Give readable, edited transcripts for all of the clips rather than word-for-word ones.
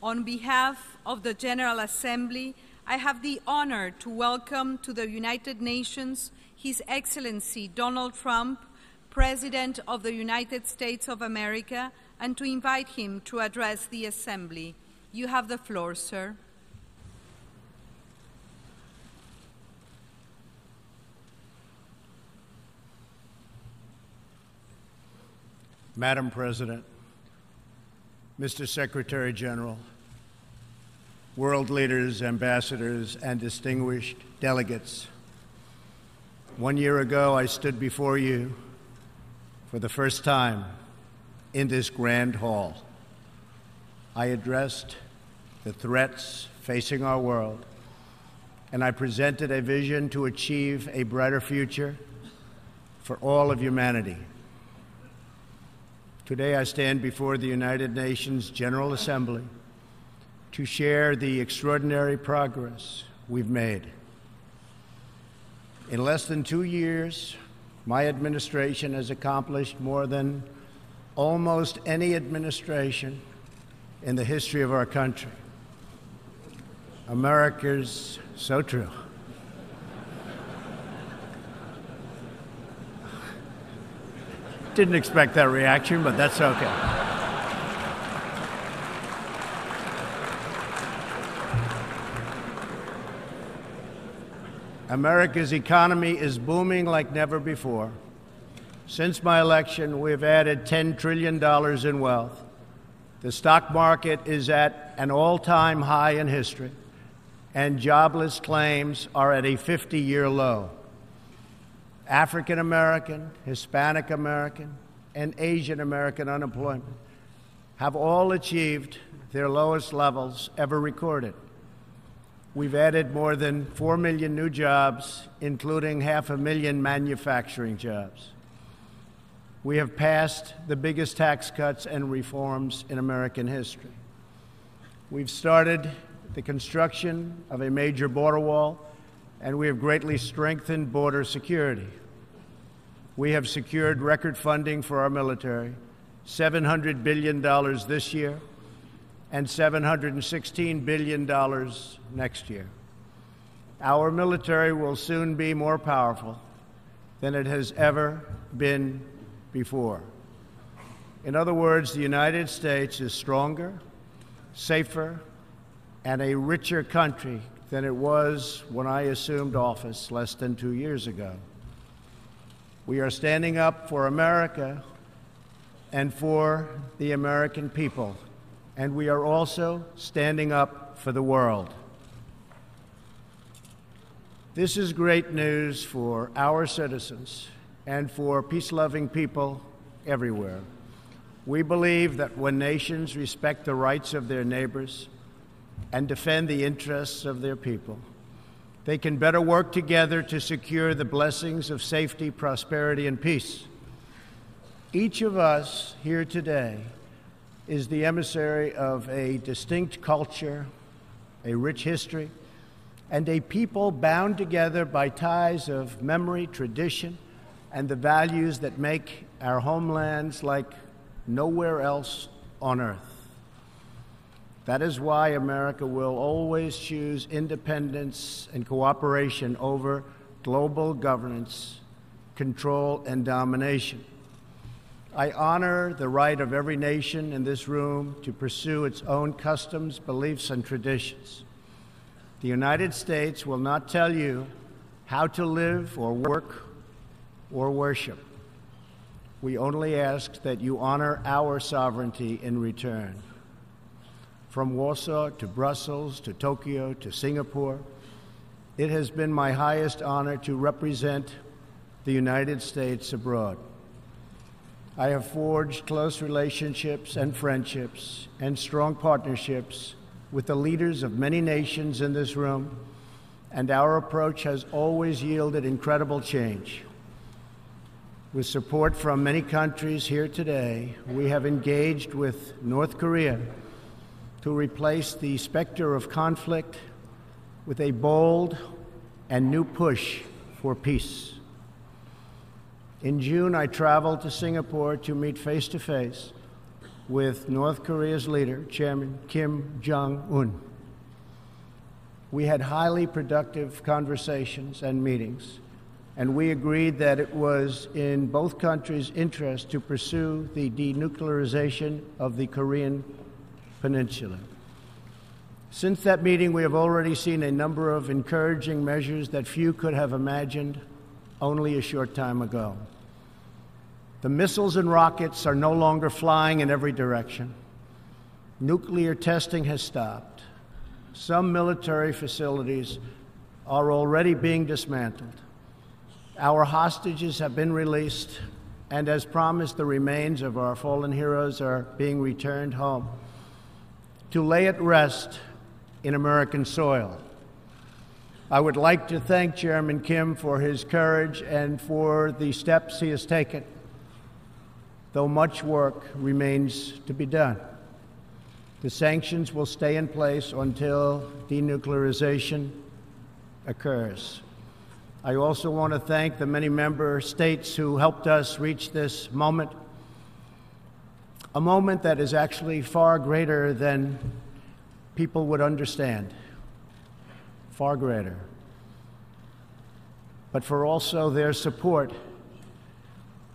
On behalf of the General Assembly, I have the honor to welcome to the United Nations His Excellency Donald Trump, President of the United States of America, and to invite him to address the Assembly. You have the floor, sir. Madam President, Mr. Secretary General, world leaders, ambassadors, and distinguished delegates, 1 year ago I stood before you for the first time in this grand hall. I addressed the threats facing our world, and I presented a vision to achieve a brighter future for all of humanity. Today I stand before the United Nations General Assembly to share the extraordinary progress we've made. In less than 2 years, my administration has accomplished more than almost any administration in the history of our country. America's so true. Didn't expect that reaction, but that's okay. America's economy is booming like never before. Since my election, we've added $10 trillion in wealth. The stock market is at an all-time high in history, and jobless claims are at a 50-year low. African American, Hispanic American, and Asian American unemployment have all achieved their lowest levels ever recorded. We've added more than 4 million new jobs, including 500,000 manufacturing jobs. We have passed the biggest tax cuts and reforms in American history. We've started the construction of a major border wall, and we have greatly strengthened border security. We have secured record funding for our military, $700 billion this year and $716 billion next year. Our military will soon be more powerful than it has ever been before. In other words, the United States is stronger, safer, and a richer country than it was when I assumed office less than 2 years ago. We are standing up for America and for the American people, and we are also standing up for the world. This is great news for our citizens and for peace-loving people everywhere. We believe that when nations respect the rights of their neighbors and defend the interests of their people, they can better work together to secure the blessings of safety, prosperity, and peace. Each of us here today is the emissary of a distinct culture, a rich history, and a people bound together by ties of memory, tradition, and the values that make our homelands like nowhere else on earth. That is why America will always choose independence and cooperation over global governance, control, and domination. I honor the right of every nation in this room to pursue its own customs, beliefs, and traditions. The United States will not tell you how to live or work or worship. We only ask that you honor our sovereignty in return. From Warsaw to Brussels to Tokyo to Singapore, it has been my highest honor to represent the United States abroad. I have forged close relationships and friendships and strong partnerships with the leaders of many nations in this room, and our approach has always yielded incredible change. With support from many countries here today, we have engaged with North Korea to replace the specter of conflict with a bold and new push for peace. In June, I traveled to Singapore to meet face-to-face with North Korea's leader, Chairman Kim Jong-un. We had highly productive conversations and meetings, and we agreed that it was in both countries' interest to pursue the denuclearization of the Korean Peninsula. Since that meeting, we have already seen a number of encouraging measures that few could have imagined only a short time ago. The missiles and rockets are no longer flying in every direction. Nuclear testing has stopped. Some military facilities are already being dismantled. Our hostages have been released, and as promised, the remains of our fallen heroes are being returned home to lay at rest in American soil. I would like to thank Chairman Kim for his courage and for the steps he has taken, though much work remains to be done. The sanctions will stay in place until denuclearization occurs. I also want to thank the many member states who helped us reach this moment, a moment that is actually far greater than people would understand, far greater, but for also their support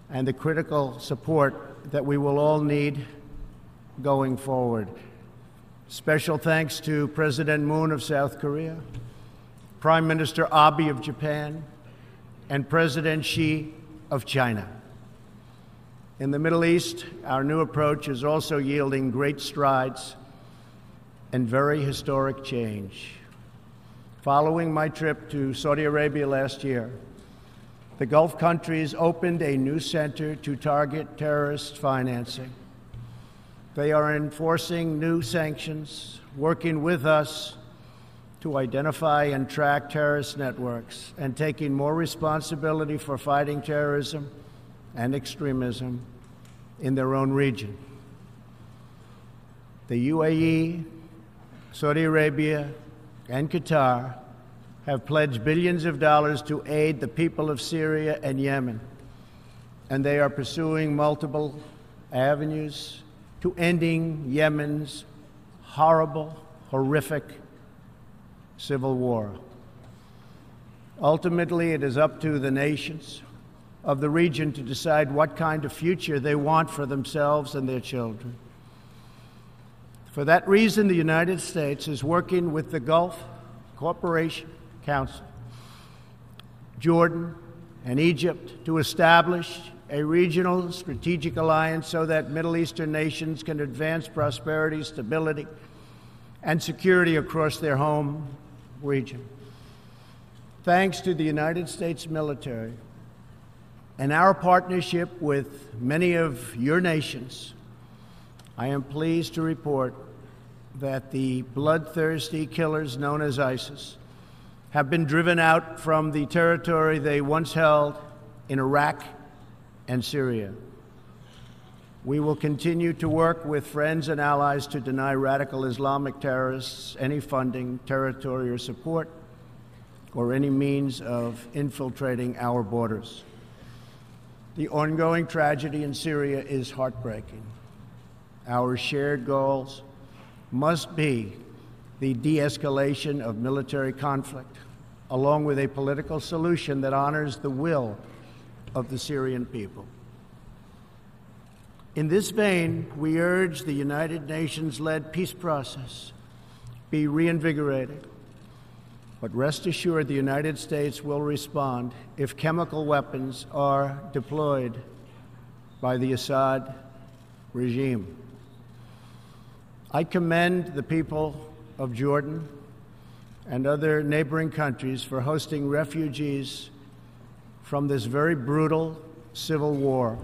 and the critical support that we will all need going forward. Special thanks to President Moon of South Korea, Prime Minister Abe of Japan, and President Xi of China. In the Middle East, our new approach is also yielding great strides and very historic change. Following my trip to Saudi Arabia last year, the Gulf countries opened a new center to target terrorist financing. They are enforcing new sanctions, working with us to identify and track terrorist networks, and taking more responsibility for fighting terrorism and extremism in their own region. The UAE, Saudi Arabia, and Qatar have pledged billions of dollars to aid the people of Syria and Yemen, and they are pursuing multiple avenues to ending Yemen's horrible, horrific civil war. Ultimately, it is up to the nations of the region to decide what kind of future they want for themselves and their children. For that reason, the United States is working with the Gulf Cooperation Council, Jordan, and Egypt to establish a regional strategic alliance so that Middle Eastern nations can advance prosperity, stability, and security across their home region. Thanks to the United States military and our partnership with many of your nations, I am pleased to report that the bloodthirsty killers known as ISIS have been driven out from the territory they once held in Iraq and Syria. We will continue to work with friends and allies to deny radical Islamic terrorists any funding, territory, or support, or any means of infiltrating our borders. The ongoing tragedy in Syria is heartbreaking. Our shared goals must be the de-escalation of military conflict, along with a political solution that honors the will of the Syrian people. In this vein, we urge the United Nations-led peace process be reinvigorated. But rest assured, the United States will respond if chemical weapons are deployed by the Assad regime. I commend the people of Jordan and other neighboring countries for hosting refugees from this very brutal civil war.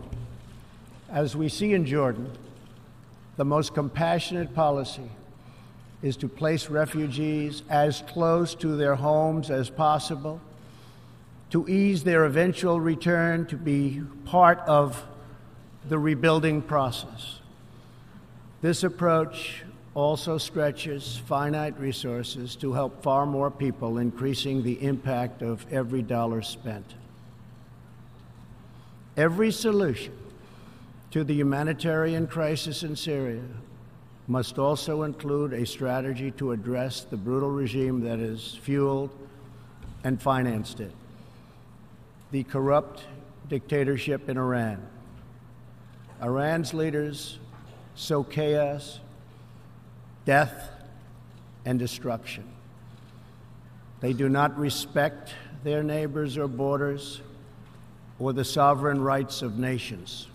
As we see in Jordan, the most compassionate policy is to place refugees as close to their homes as possible, to ease their eventual return to be part of the rebuilding process. This approach also stretches finite resources to help far more people, increasing the impact of every dollar spent. Every solution to the humanitarian crisis in Syria must also include a strategy to address the brutal regime that has fueled and financed it, the corrupt dictatorship in Iran. Iran's leaders sow chaos, death, and destruction. They do not respect their neighbors or borders or the sovereign rights of nations.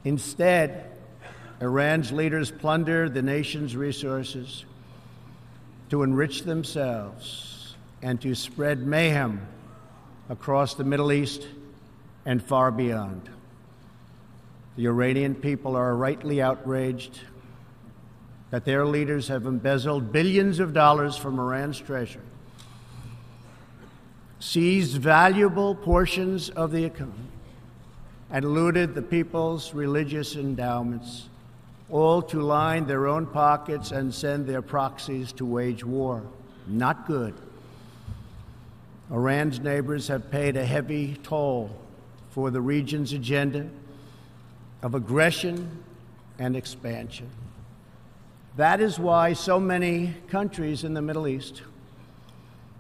Instead, Iran's leaders plunder the nation's resources to enrich themselves and to spread mayhem across the Middle East and far beyond. The Iranian people are rightly outraged that their leaders have embezzled billions of dollars from Iran's treasury, seized valuable portions of the economy, and looted the people's religious endowments, all to line their own pockets and send their proxies to wage war. Not good. Iran's neighbors have paid a heavy toll for the region's agenda of aggression and expansion. That is why so many countries in the Middle East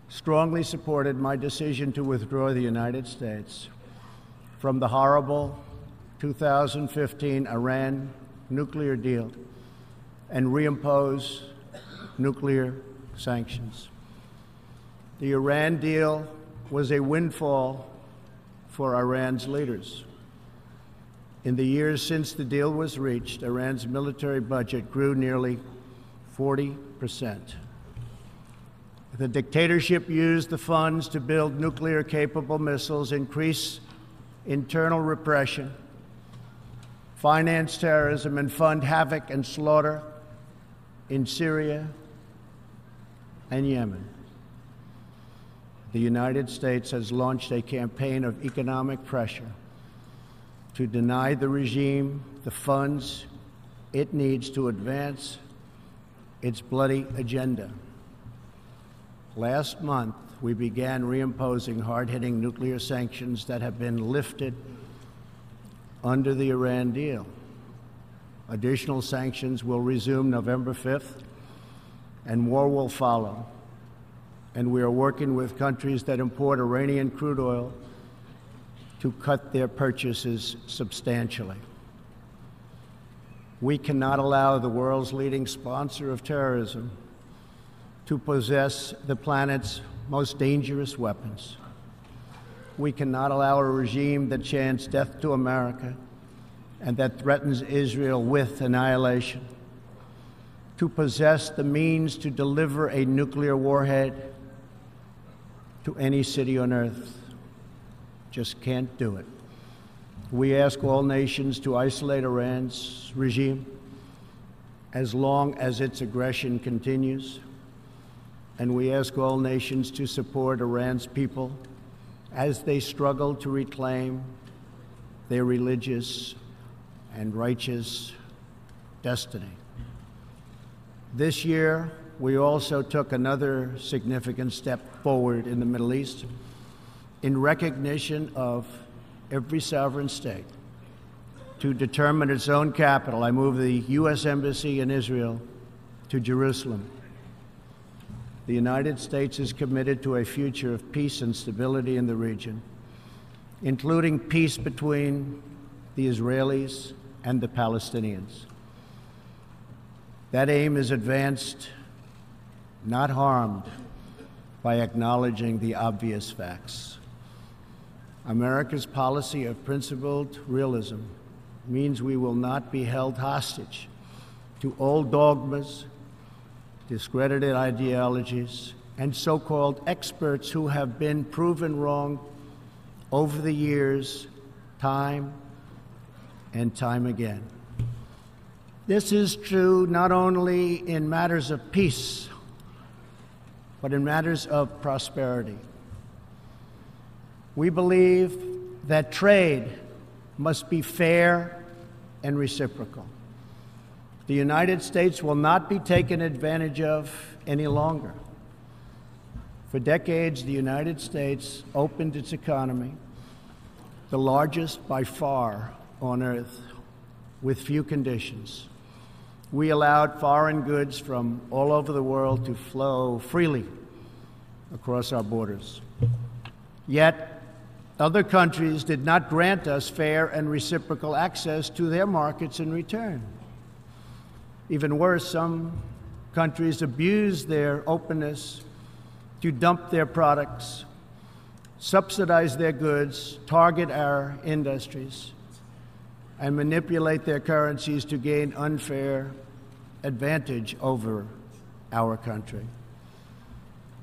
strongly supported my decision to withdraw the United States from the horrible 2015 Iran nuclear deal and reimpose nuclear sanctions. The Iran deal was a windfall for Iran's leaders. In the years since the deal was reached, Iran's military budget grew nearly 40%. The dictatorship used the funds to build nuclear-capable missiles, increase internal repression, finance terrorism, and fund havoc and slaughter in Syria and Yemen. The United States has launched a campaign of economic pressure to deny the regime the funds it needs to advance its bloody agenda. Last month, we began reimposing hard-hitting nuclear sanctions that have been lifted under the Iran deal. Additional sanctions will resume November 5th, and more will follow. And we are working with countries that import Iranian crude oil to cut their purchases substantially. We cannot allow the world's leading sponsor of terrorism to possess the planet's most dangerous weapons. We cannot allow a regime that chants death to America and that threatens Israel with annihilation to possess the means to deliver a nuclear warhead to any city on earth. Just can't do it. We ask all nations to isolate Iran's regime as long as its aggression continues. And we ask all nations to support Iran's people as they struggle to reclaim their religious and righteous destiny. This year, we also took another significant step forward in the Middle East in recognition of every sovereign state to determine its own capital. I moved the U.S. Embassy in Israel to Jerusalem. The United States is committed to a future of peace and stability in the region, including peace between the Israelis and the Palestinians. That aim is advanced, not harmed, by acknowledging the obvious facts. America's policy of principled realism means we will not be held hostage to old dogmas, discredited ideologies, and so-called experts who have been proven wrong over the years, time and time again. This is true not only in matters of peace, but in matters of prosperity. We believe that trade must be fair and reciprocal. The United States will not be taken advantage of any longer. For decades, the United States opened its economy, the largest by far on earth with few conditions. We allowed foreign goods from all over the world to flow freely across our borders. Yet, other countries did not grant us fair and reciprocal access to their markets in return. Even worse, some countries abused their openness to dump their products, subsidize their goods, target our industries, and manipulate their currencies to gain unfair advantage over our country.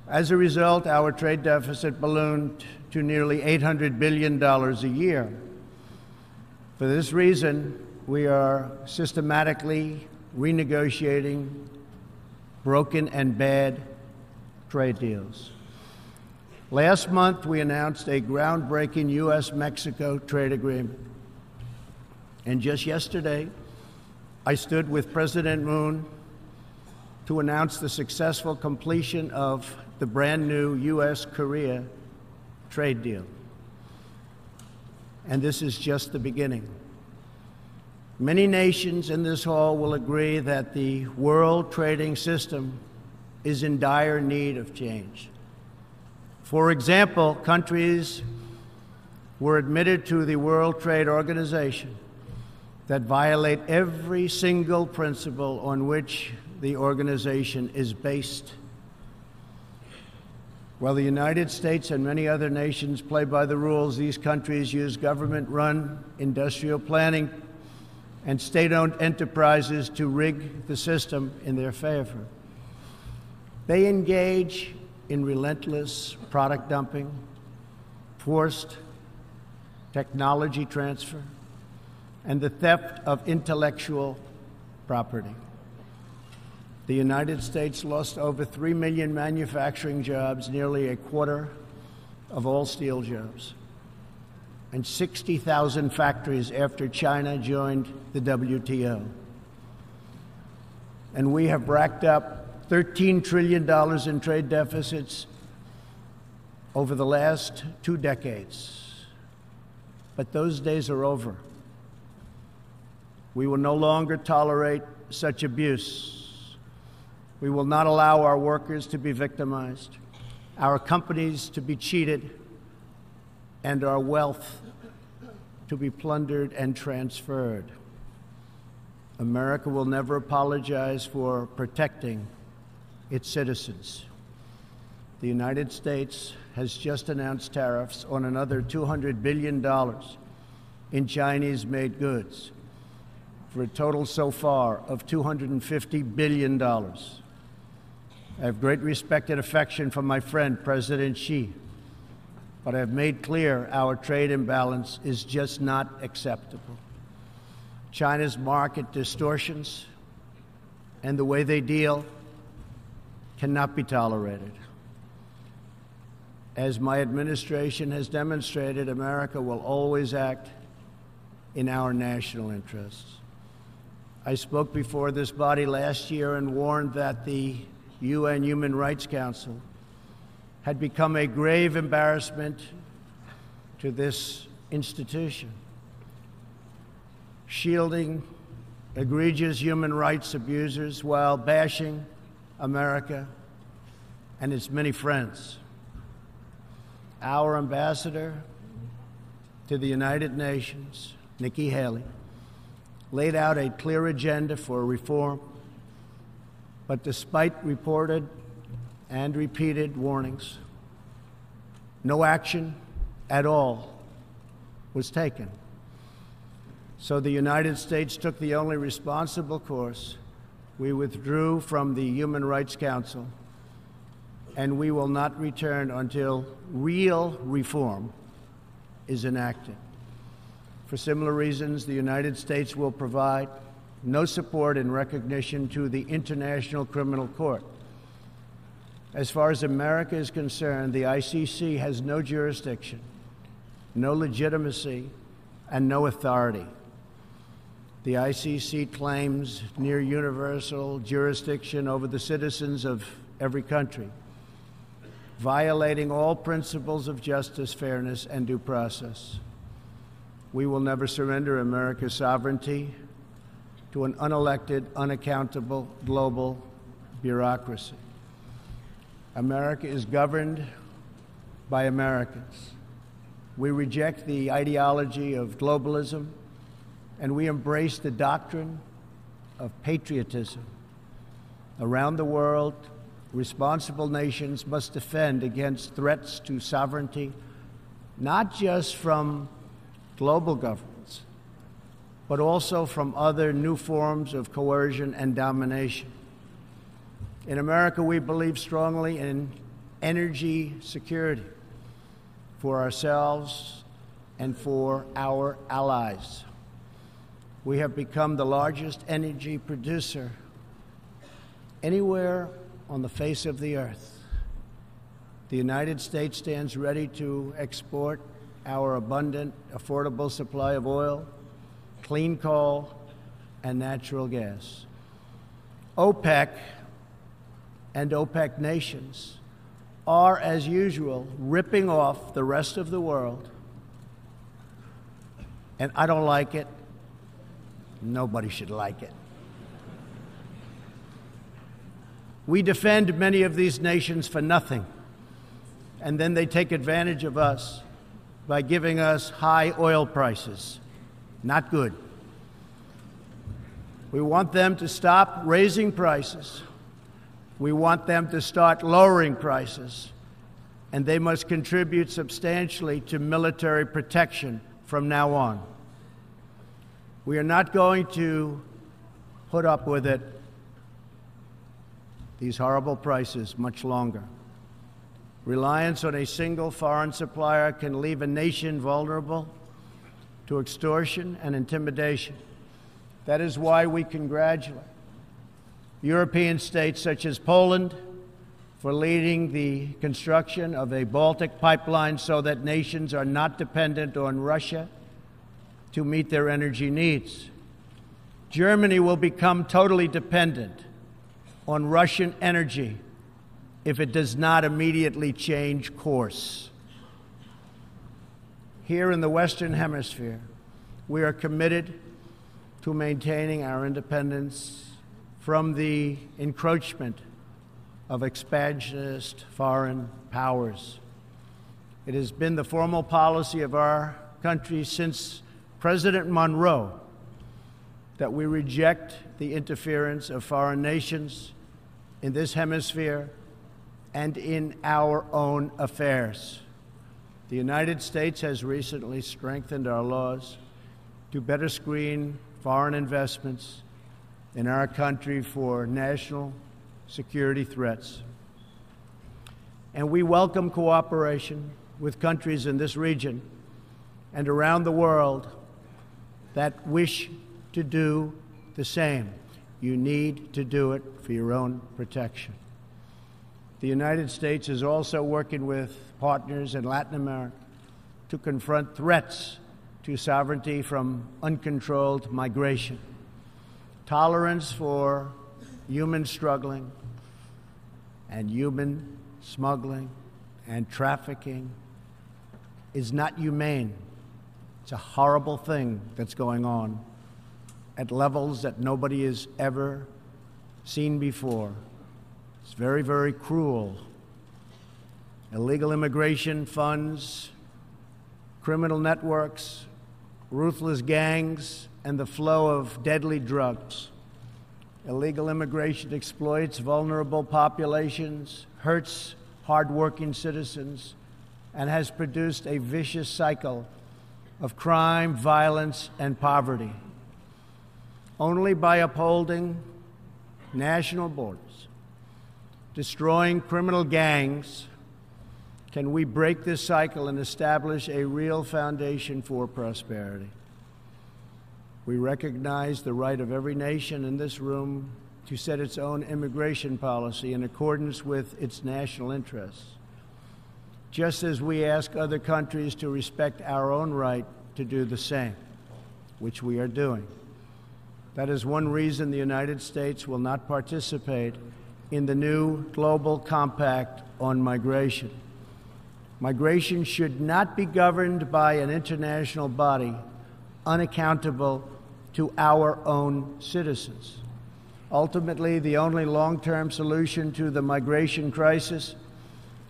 As a result, our trade deficit ballooned to nearly $800 billion a year. For this reason, we are systematically renegotiating broken and bad trade deals. Last month, we announced a groundbreaking U.S.-Mexico trade agreement. And just yesterday, I stood with President Moon to announce the successful completion of the brand new U.S.-Korea trade deal. And this is just the beginning. Many nations in this hall will agree that the world trading system is in dire need of change. For example, countries were admitted to the World Trade Organization that violate every single principle on which the organization is based. While the United States and many other nations play by the rules, these countries use government-run industrial planning and state-owned enterprises to rig the system in their favor. They engage in relentless product dumping, forced technology transfer, and the theft of intellectual property. The United States lost over 3 million manufacturing jobs, nearly a quarter of all steel jobs, and 60,000 factories after China joined the WTO. And we have racked up $13 trillion in trade deficits over the last 2 decades. But those days are over. We will no longer tolerate such abuse. We will not allow our workers to be victimized, our companies to be cheated, and our wealth to be plundered and transferred. America will never apologize for protecting its citizens. The United States has just announced tariffs on another $200 billion in Chinese-made goods, for a total so far of $250 billion. I have great respect and affection for my friend, President Xi, but I have made clear our trade imbalance is just not acceptable. China's market distortions and the way they deal cannot be tolerated. As my administration has demonstrated, America will always act in our national interests. I spoke before this body last year and warned that the UN Human Rights Council had become a grave embarrassment to this institution, shielding egregious human rights abusers while bashing America and its many friends. Our ambassador to the United Nations, Nikki Haley, laid out a clear agenda for reform, but despite reported and repeated warnings, no action at all was taken. So the United States took the only responsible course. We withdrew from the Human Rights Council, and we will not return until real reform is enacted. For similar reasons, the United States will provide no support in recognition to the International Criminal Court. As far as America is concerned, the ICC has no jurisdiction, no legitimacy, and no authority. The ICC claims near universal jurisdiction over the citizens of every country, violating all principles of justice, fairness, and due process. We will never surrender America's sovereignty to an unelected, unaccountable global bureaucracy. America is governed by Americans. We reject the ideology of globalism, and we embrace the doctrine of patriotism. Around the world, responsible nations must defend against threats to sovereignty, not just from global governments, but also from other new forms of coercion and domination. In America, we believe strongly in energy security for ourselves and for our allies. We have become the largest energy producer anywhere on the face of the earth. The United States stands ready to export our abundant, affordable supply of oil, clean coal, and natural gas. OPEC and OPEC nations are, as usual, ripping off the rest of the world. And I don't like it. Nobody should like it. We defend many of these nations for nothing, and then they take advantage of us by giving us high oil prices. Not good. We want them to stop raising prices. We want them to start lowering prices, and they must contribute substantially to military protection from now on. We are not going to put up with it, these horrible prices, much longer. Reliance on a single foreign supplier can leave a nation vulnerable to extortion and intimidation. That is why we congratulate European states such as Poland for leading the construction of a Baltic pipeline so that nations are not dependent on Russia to meet their energy needs. Germany will become totally dependent on Russian energy if it does not immediately change course. Here in the Western Hemisphere, we are committed to maintaining our independence from the encroachment of expansionist foreign powers. It has been the formal policy of our country since President Monroe that we reject the interference of foreign nations in this hemisphere and in our own affairs. The United States has recently strengthened our laws to better screen foreign investments in our country for national security threats. And we welcome cooperation with countries in this region and around the world that wish to do the same. You need to do it for your own protection. The United States is also working with partners in Latin America to confront threats to sovereignty from uncontrolled migration. Tolerance for human struggling and human smuggling and trafficking is not humane. It's a horrible thing that's going on at levels that nobody has ever seen before. It's very, very cruel. Illegal immigration funds, criminal networks, ruthless gangs, and the flow of deadly drugs. Illegal immigration exploits vulnerable populations, hurts hardworking citizens, and has produced a vicious cycle of crime, violence, and poverty. Only by upholding national borders, destroying criminal gangs, can we break this cycle and establish a real foundation for prosperity. We recognize the right of every nation in this room to set its own immigration policy in accordance with its national interests, just as we ask other countries to respect our own right to do the same, which we are doing. That is one reason the United States will not participate in the new global compact on migration. Migration should not be governed by an international body unaccountable to our own citizens. Ultimately, the only long-term solution to the migration crisis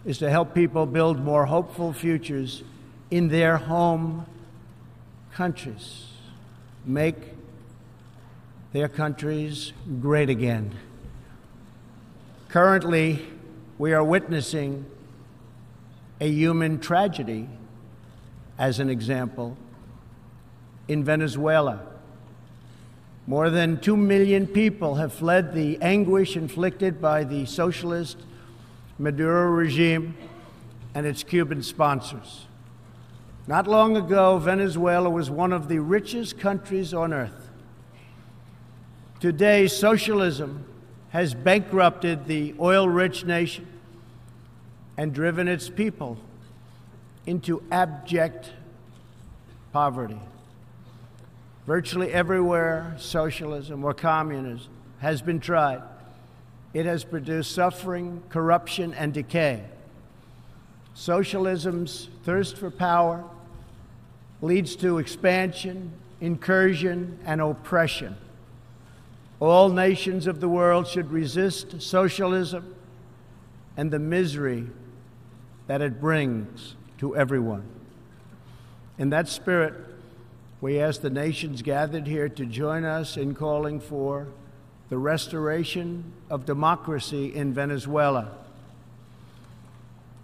is to help people build more hopeful futures in their home countries, make their countries great again. Currently, we are witnessing a human tragedy, as an example, in Venezuela. More than 2 million people have fled the anguish inflicted by the socialist Maduro regime and its Cuban sponsors. Not long ago, Venezuela was one of the richest countries on earth. Today, socialism has bankrupted the oil-rich nation and driven its people into abject poverty. Virtually everywhere socialism or communism has been tried, it has produced suffering, corruption, and decay. Socialism's thirst for power leads to expansion, incursion, and oppression. All nations of the world should resist socialism and the misery that it brings to everyone. In that spirit, we ask the nations gathered here to join us in calling for the restoration of democracy in Venezuela.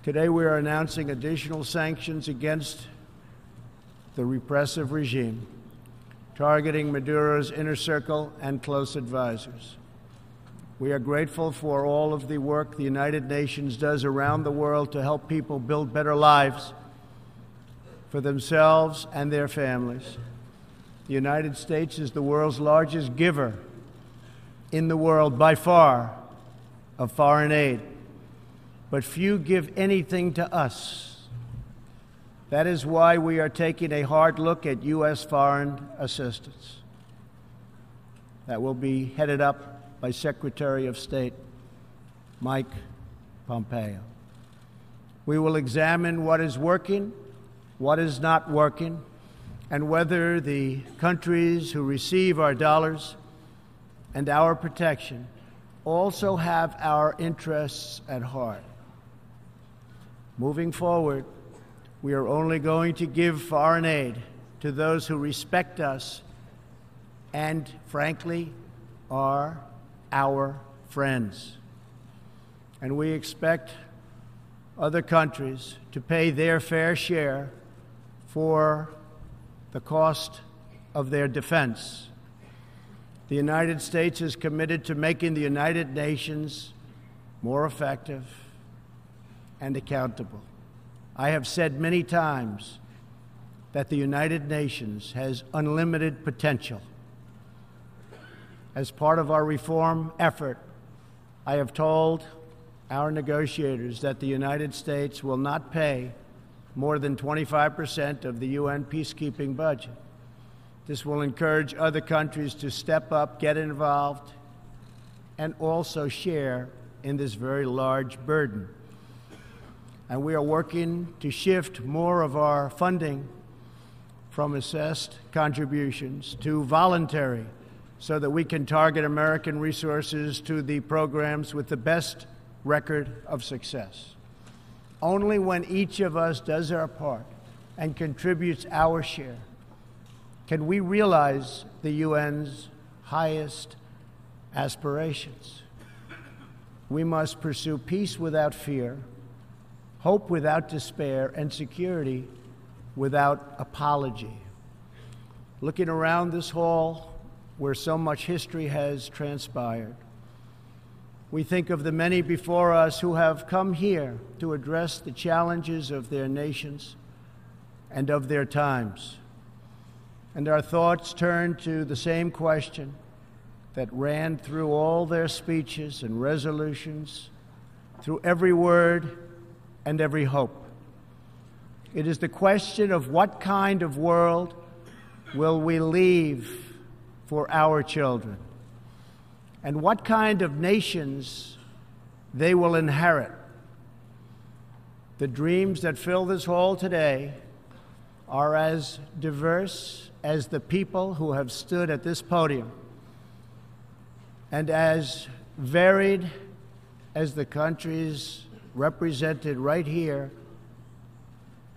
Today, we are announcing additional sanctions against the repressive regime, targeting Maduro's inner circle and close advisors. We are grateful for all of the work the United Nations does around the world to help people build better lives for themselves and their families. The United States is the world's largest giver in the world, by far, of foreign aid. But few give anything to us. That is why we are taking a hard look at U.S. foreign assistance. That will be headed up by Secretary of State Mike Pompeo. We will examine what is working, what is not working, and whether the countries who receive our dollars and our protection also have our interests at heart. Moving forward, we are only going to give foreign aid to those who respect us and, frankly, are our friends. And we expect other countries to pay their fair share for the cost of their defense. The United States is committed to making the United Nations more effective and accountable. I have said many times that the United Nations has unlimited potential. As part of our reform effort, I have told our negotiators that the United States will not pay more than 25% of the UN peacekeeping budget. This will encourage other countries to step up, get involved, and also share in this very large burden. And we are working to shift more of our funding from assessed contributions to voluntary, so that we can target American resources to the programs with the best record of success. Only when each of us does our part and contributes our share can we realize the UN's highest aspirations. We must pursue peace without fear, hope without despair, and security without apology. Looking around this hall, where so much history has transpired, we think of the many before us who have come here to address the challenges of their nations and of their times. And our thoughts turn to the same question that ran through all their speeches and resolutions, through every word and every hope. It is the question of what kind of world will we leave for our children, and what kind of nations they will inherit. The dreams that fill this hall today are as diverse as the people who have stood at this podium, and as varied as the countries represented right here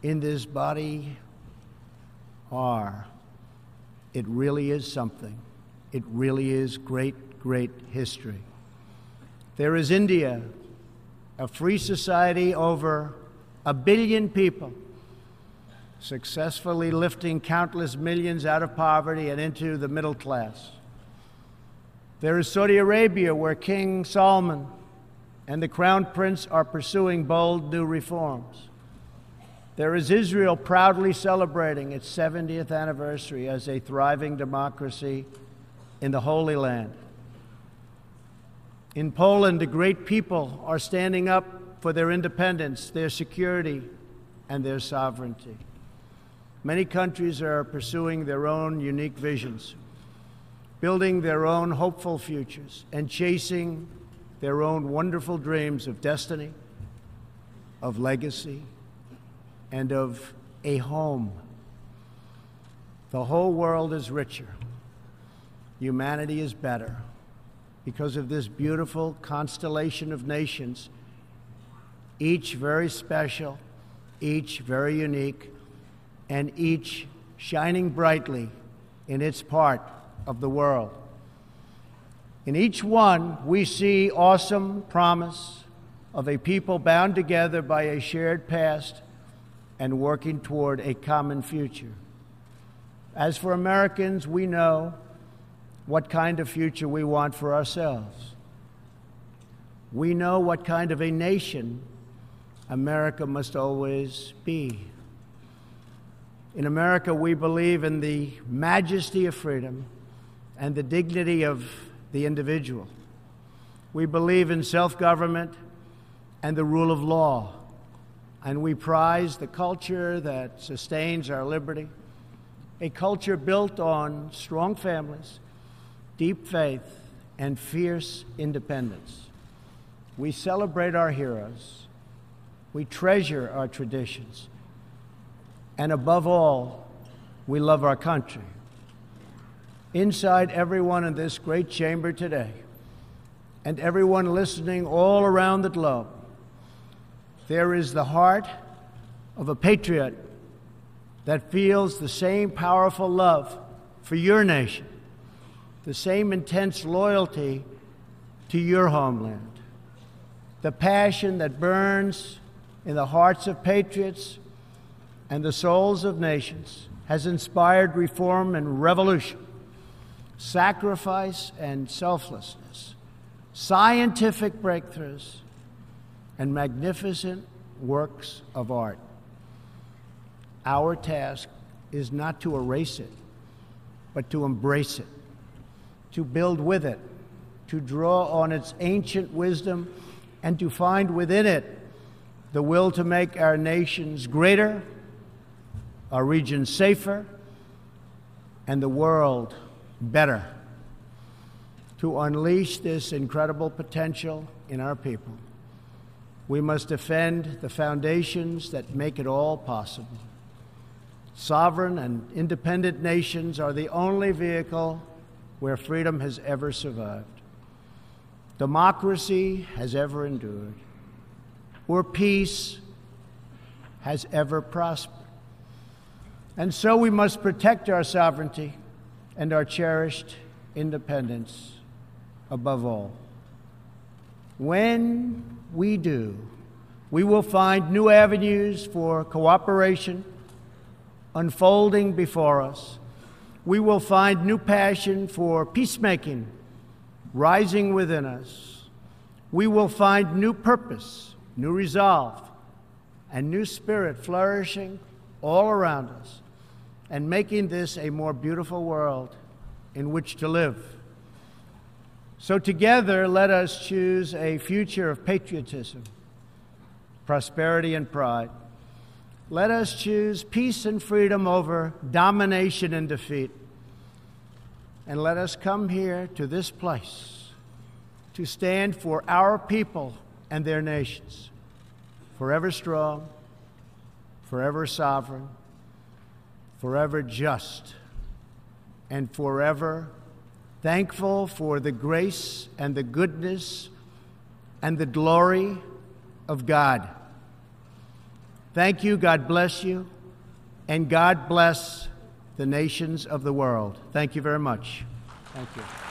in this body are, it really is something. It really is great, great history. There is India, a free society, over 1 billion people, successfully lifting countless millions out of poverty and into the middle class. There is Saudi Arabia, where King Salman and the Crown Prince are pursuing bold new reforms. There is Israel, proudly celebrating its 70th anniversary as a thriving democracy in the Holy Land. In Poland, the great people are standing up for their independence, their security, and their sovereignty. Many countries are pursuing their own unique visions, building their own hopeful futures, and chasing their own wonderful dreams of destiny, of legacy, and of a home. The whole world is richer. Humanity is better because of this beautiful constellation of nations, each very special, each very unique, and each shining brightly in its part of the world. In each one, we see awesome promise of a people bound together by a shared past and working toward a common future. As for Americans, we know what kind of future we want for ourselves. We know what kind of a nation America must always be. In America, we believe in the majesty of freedom and the dignity of the individual. We believe in self-government and the rule of law, and we prize the culture that sustains our liberty, a culture built on strong families, deep faith, and fierce independence. We celebrate our heroes. We treasure our traditions. And above all, we love our country. Inside everyone in this great chamber today, and everyone listening all around the globe, there is the heart of a patriot that feels the same powerful love for your nation, the same intense loyalty to your homeland, the passion that burns in the hearts of patriots and the souls of nations has inspired reform and revolution, sacrifice and selflessness, scientific breakthroughs, and magnificent works of art. Our task is not to erase it, but to embrace it, to build with it, to draw on its ancient wisdom, and to find within it the will to make our nations greater, our region safer, and the world better. To unleash this incredible potential in our people, we must defend the foundations that make it all possible. Sovereign and independent nations are the only vehicle where freedom has ever survived, democracy has ever endured, or peace has ever prospered. And so we must protect our sovereignty and our cherished independence above all. When we do, we will find new avenues for cooperation unfolding before us. We will find new passion for peacemaking rising within us. We will find new purpose, new resolve, and new spirit flourishing all around us, and making this a more beautiful world in which to live. So together, let us choose a future of patriotism, prosperity, and pride. Let us choose peace and freedom over domination and defeat. And let us come here to this place to stand for our people and their nations, forever strong, forever sovereign, forever just, and forever, thankful for the grace and the goodness and the glory of God. Thank you, God bless you, and God bless the nations of the world. Thank you very much. Thank you.